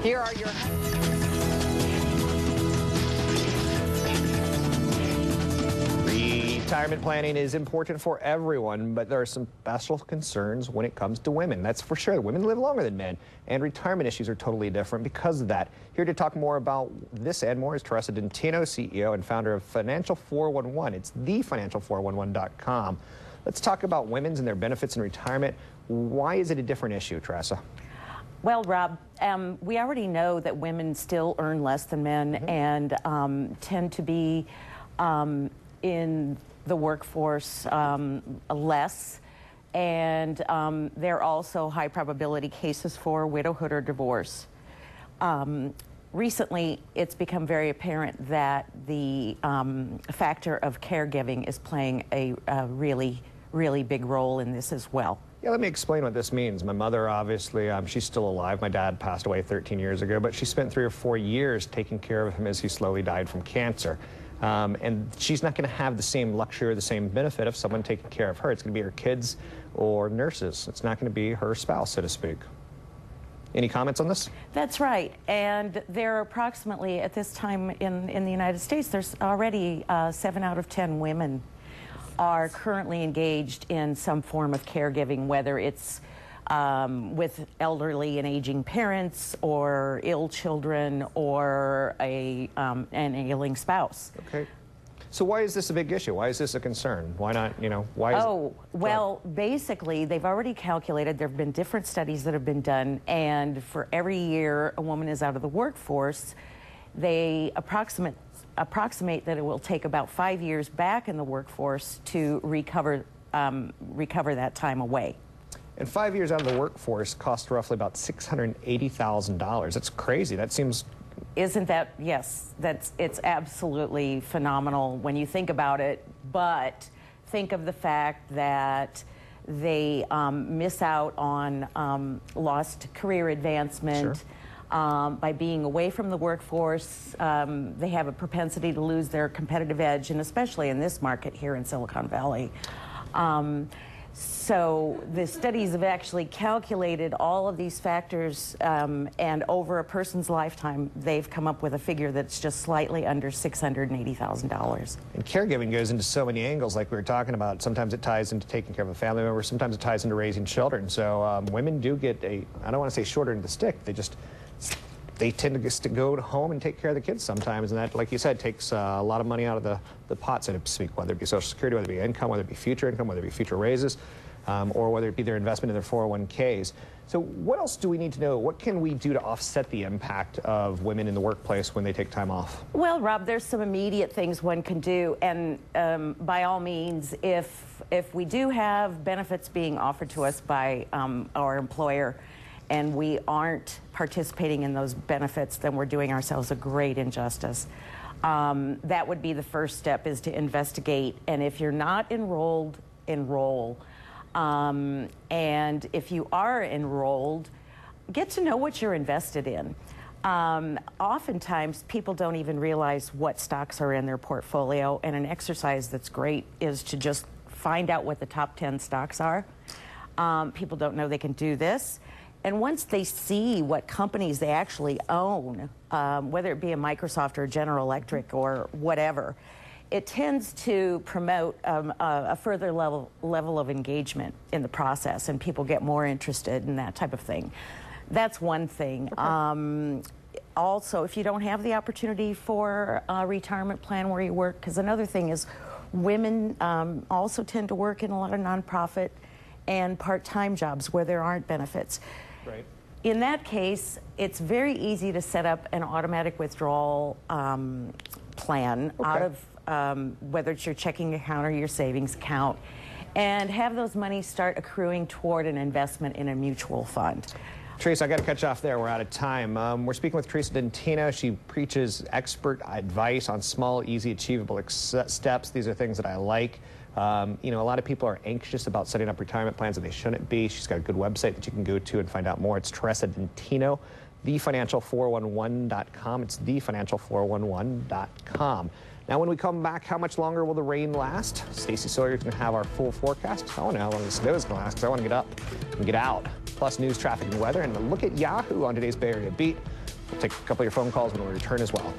Here are your... Retirement planning is important for everyone, but there are some special concerns when it comes to women. That's for sure. Women live longer than men, and retirement issues are totally different because of that. Here to talk more about this and more is Teresa Dentino, CEO and founder of Financial 411. It's thefinancial411.com. Let's talk about women's and their benefits in retirement. Why is it a different issue, Teresa? Well, Rob, we already know that women still earn less than men and tend to be in the workforce less, and there are also high probability cases for widowhood or divorce. Recently, it's become very apparent that the factor of caregiving is playing a really, really big role in this as well. Yeah, let me explain what this means. My mother, obviously, she's still alive. My dad passed away 13 years ago, but she spent 3 or 4 years taking care of him as he slowly died from cancer. And she's not going to have the same luxury or the same benefit of someone taking care of her. It's going to be her kids or nurses. It's not going to be her spouse, so to speak. Any comments on this? That's right. And there are approximately, at this time in the United States, there's already 7 out of 10 women are currently engaged in some form of caregiving, whether it's with elderly and aging parents or ill children or an ailing spouse. Okay. So why is this a big issue? Why is this a concern? Why not, why is well, basically, they've already calculated, there have been different studies that have been done, and for every year a woman is out of the workforce, they approximate that it will take about 5 years back in the workforce to recover that time away. And 5 years out of the workforce costs roughly about $680,000. That's crazy. That seems... Isn't that, yes, it's absolutely phenomenal when you think about it, but think of the fact that they miss out on lost career advancement. Sure. By being away from the workforce, they have a propensity to lose their competitive edge, and especially in this market here in Silicon Valley. So the studies have actually calculated all of these factors, and over a person's lifetime, they've come up with a figure that's just slightly under $680,000. And caregiving goes into so many angles, like we were talking about. Sometimes it ties into taking care of a family member, sometimes it ties into raising children. So women do get I don't want to say shorter end of the stick, they tend to just go home and take care of the kids sometimes, and that, like you said, takes a lot of money out of the pot, so to speak, whether it be Social Security, whether it be income, whether it be future income, whether it be future raises, or whether it be their investment in their 401ks. So what else do we need to know? What can we do to offset the impact of women in the workplace when they take time off? Well, Rob, there's some immediate things one can do, and by all means, if we do have benefits being offered to us by our employer, and we aren't participating in those benefits, then we're doing ourselves a great injustice. That would be the first step, is to investigate. And if you're not enrolled, enroll. And if you are enrolled, get to know what you're invested in. Oftentimes, people don't even realize what stocks are in their portfolio, and an exercise that's great is to just find out what the top 10 stocks are. People don't know they can do this. And once they see what companies they actually own, whether it be a Microsoft or a General Electric or whatever, it tends to promote a further level of engagement in the process, and people get more interested in that type of thing. That's one thing. Okay. Also, if you don't have the opportunity for a retirement plan where you work, because another thing is women also tend to work in a lot of nonprofit and part-time jobs where there aren't benefits. Right. In that case, it's very easy to set up an automatic withdrawal plan out of whether it's your checking account or your savings account, and have those monies start accruing toward an investment in a mutual fund. Teresa, I got to cut you off there. We're out of time. We're speaking with Teresa Dentino. She preaches expert advice on small, easy, achievable steps. These are things that I like. A lot of people are anxious about setting up retirement plans, and they shouldn't be. She's got a good website that you can go to and find out more. It's Teresa Dentino, thefinancial411.com. It's thefinancial411.com. Now, when we come back, how much longer will the rain last? Stacey Sawyer's going to have our full forecast. I want to know how long this snow is going to last, because I want to get up and get out. plus news, traffic, and weather, and a look at Yahoo on today's Bay Area Beat. We'll take a couple of your phone calls when we return as well.